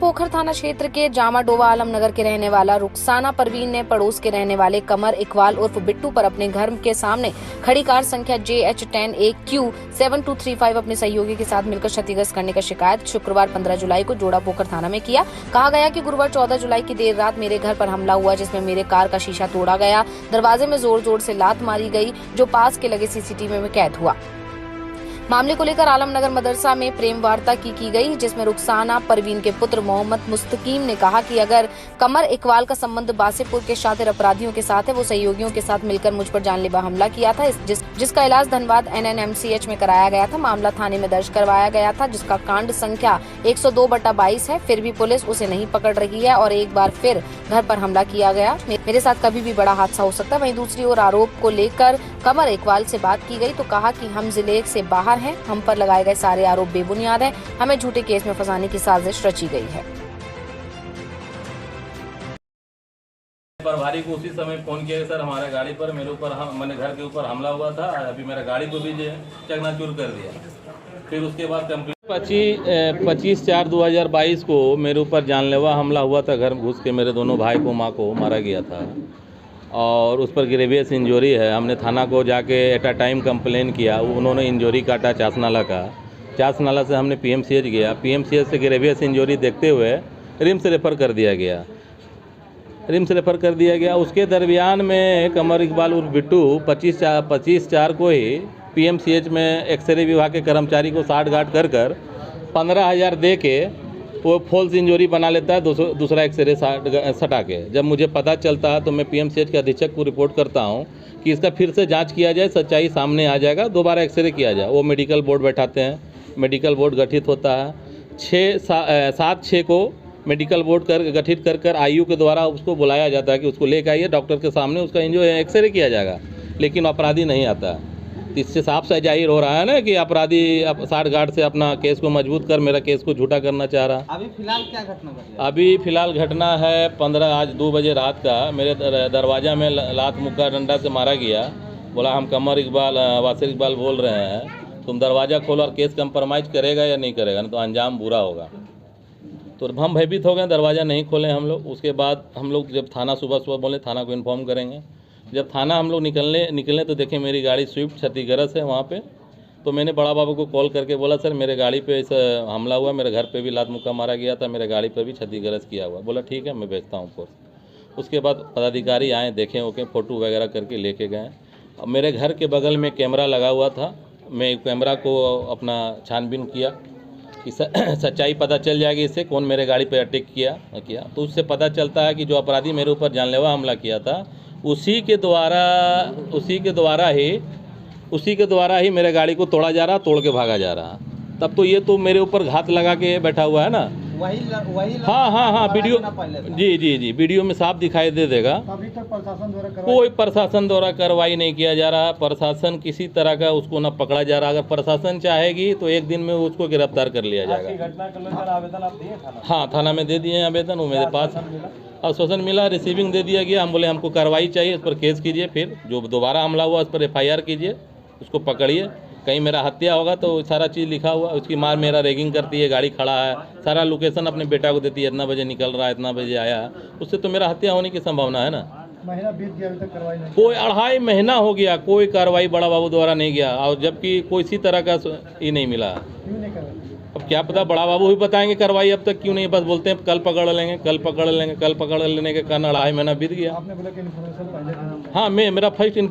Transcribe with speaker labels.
Speaker 1: पोखर थाना क्षेत्र के जामाडोवा आलमनगर के रहने वाला रुखसाना परवीन ने पड़ोस के रहने वाले कमर इकबाल उर्फ बिट्टू पर अपने घर के सामने खड़ी कार संख्या JH10AQ7235 अपने सहयोगी के साथ मिलकर क्षतिग्रस्त करने का शिकायत शुक्रवार 15 जुलाई को जोड़ा पोखर थाना में किया। कहा गया कि गुरुवार 14 जुलाई की देर रात मेरे घर पर हमला हुआ, जिसमें मेरे कार का शीशा तोड़ा गया, दरवाजे में जोर जोर से लात मारी गई, जो पास के लगे CCTV में कैद हुआ। मामले को लेकर आलमनगर मदरसा में प्रेम वार्ता की गई, जिसमें रुखसाना परवीन के पुत्र मोहम्मद मुस्तकीम ने कहा कि अगर कमर इकबाल का संबंध बासेपुर के शातिर अपराधियों के साथ है, वो सहयोगियों के साथ मिलकर मुझ पर जानलेवा हमला किया था, जिसका इलाज धनबाद NNMCH में कराया गया था। मामला थाने में दर्ज करवाया गया था, जिसका कांड संख्या 102/22 है। फिर भी पुलिस उसे नहीं पकड़ रही है और एक बार फिर घर पर हमला किया गया। मेरे साथ कभी भी बड़ा हादसा हो सकता है। वहीं दूसरी ओर आरोप को लेकर कमर इकबाल से बात की गई तो कहा कि हम जिले से बाहर हैं, हम पर लगाए गए सारे आरोप बेबुनियाद हैं, हमें झूठे केस में फंसाने की साजिश रची गई है।
Speaker 2: प्रभारी को उसी समय फोन किया, सर हमारे गाड़ी पर मेरे ऊपर मैंने घर के ऊपर हमला हुआ था, अभी मेरा गाड़ी को भी चकनाचूर कर दिया। फिर उसके बाद 25/4/2022 को मेरे ऊपर जानलेवा हमला हुआ था। घर घुस के मेरे दोनों भाई को माँ को मारा गया था और उस पर ग्रेवियस इंजरी है। हमने थाना को जाके एट अ टाइम कंप्लेन किया, उन्होंने इंजरी काटा चासनाला का। चासनाला से हमने PMCH गया, PMCH से ग्रेवियस इंजरी देखते हुए रिम्स रेफ़र कर दिया गया। उसके दरमियान में कमर इकबाल उर्फ बिट्टू 25/4 को ही PMCH में एक्सरे विभाग के कर्मचारी को साठ गांठ कर 15,000 दे के वो फॉल्स इंजरी बना लेता है, दूसरा एक्सरे सटा के। जब मुझे पता चलता है तो मैं PMCH के अधीक्षक को रिपोर्ट करता हूं कि इसका फिर से जांच किया जाए, सच्चाई सामने आ जाएगा, दोबारा एक्सरे किया जाए। वो मेडिकल बोर्ड बैठाते हैं, मेडिकल बोर्ड गठित होता है। 7/6 को मेडिकल बोर्ड गठित कर IU के द्वारा उसको बुलाया जाता है कि उसको लेकर आइए, डॉक्टर के सामने उसका एक्सरे किया जाएगा, लेकिन अपराधी नहीं आता है। इससे साफ सा जाहिर हो रहा है ना कि अपराधी साठ गांठ से अपना केस को मजबूत कर मेरा केस को झूठा करना चाह रहा।
Speaker 3: अभी फिलहाल क्या घटना घटी?
Speaker 2: अभी फिलहाल घटना है 15 आज 2 बजे रात का मेरे दरवाजा में लात मुक्का डंडा से मारा गया। बोला हम कमर इकबाल वासिर इकबाल बोल रहे हैं, तुम दरवाज़ा खोलो और केस कंप्रोमाइज़ करेगा या नहीं करेगा, नहीं तो अंजाम बुरा होगा। तो हम भयभीत हो गए, दरवाज़ा नहीं खोले हम लोग। उसके बाद हम लोग जब थाना सुबह बोले थाना को इन्फॉर्म करेंगे। जब थाना हम लोग निकले तो देखें मेरी गाड़ी स्विफ्ट क्षतिग्रस्त है वहाँ पे। तो मैंने बड़ा बाबू को कॉल करके बोला सर मेरे गाड़ी पे ऐसा हमला हुआ, मेरे घर पे भी लात मुक्का मारा गया था, मेरे गाड़ी पर भी क्षतिग्रस्त किया हुआ। बोला ठीक है मैं भेजता हूँ फोर्स। उसके बाद पदाधिकारी आए, देखें ओके, फ़ोटो वगैरह करके लेके गए। अब मेरे घर के बगल में कैमरा लगा हुआ था, मैं कैमरा को अपना छानबीन किया कि सच्चाई पता चल जाएगी इससे कौन मेरे गाड़ी पर अटैक किया। तो उससे पता चलता है कि जो अपराधी मेरे ऊपर जानलेवा हमला किया था उसी के द्वारा ही मेरे गाड़ी को तोड़ा जा रहा, तोड़ के भागा जा रहा। तब तो ये तो मेरे ऊपर घात लगा के बैठा हुआ है ना।
Speaker 3: वही
Speaker 2: हाँ वीडियो जी वीडियो में साफ दिखाई दे देगा।
Speaker 3: अभी तक
Speaker 2: प्रशासन द्वारा कार्रवाई नहीं किया जा रहा। प्रशासन किसी तरह का उसको न पकड़ा जा रहा। अगर प्रशासन चाहेगी तो एक दिन में उसको गिरफ्तार कर लिया जाएगा।
Speaker 3: आवेदन आप दिए थाना?
Speaker 2: हाँ थाना में दे दिए आवेदन, वो मेरे पास आश्वासन मिला, रिसीविंग दे दिया गया। हम बोले हमको कार्रवाई चाहिए, इस पर केस कीजिए, फिर जो दोबारा हमला हुआ उस पर FIR कीजिए, उसको पकड़िए। कहीं मेरा हत्या होगा तो सारा चीज़ लिखा हुआ। उसकी माँ मेरा रैगिंग करती है, गाड़ी खड़ा है, सारा लोकेशन अपने बेटा को देती है, इतना बजे निकल रहा है, इतना बजे आया। उससे तो मेरा हत्या होने की संभावना है ना।
Speaker 3: महीना बीत गया, अभी तक कार्रवाई नहीं।
Speaker 2: कोई 2.5 महीना हो गया, कोई कार्रवाई बड़ा बाबू द्वारा नहीं गया, और जबकि कोई इसी तरह का ही नहीं मिला।
Speaker 3: क्यों नहीं कर रहे?
Speaker 2: अब क्या पता, बड़ा बाबू ही बताएंगे कार्रवाई अब तक क्यों नहीं। बस बोलते हैं कल पकड़ लेंगे, कल पकड़ लेने के कारण 2.5 महीना बीत गया।
Speaker 3: आपने बोला कि इन्फॉर्मेशन पहले?
Speaker 2: हाँ मेरा फर्स्ट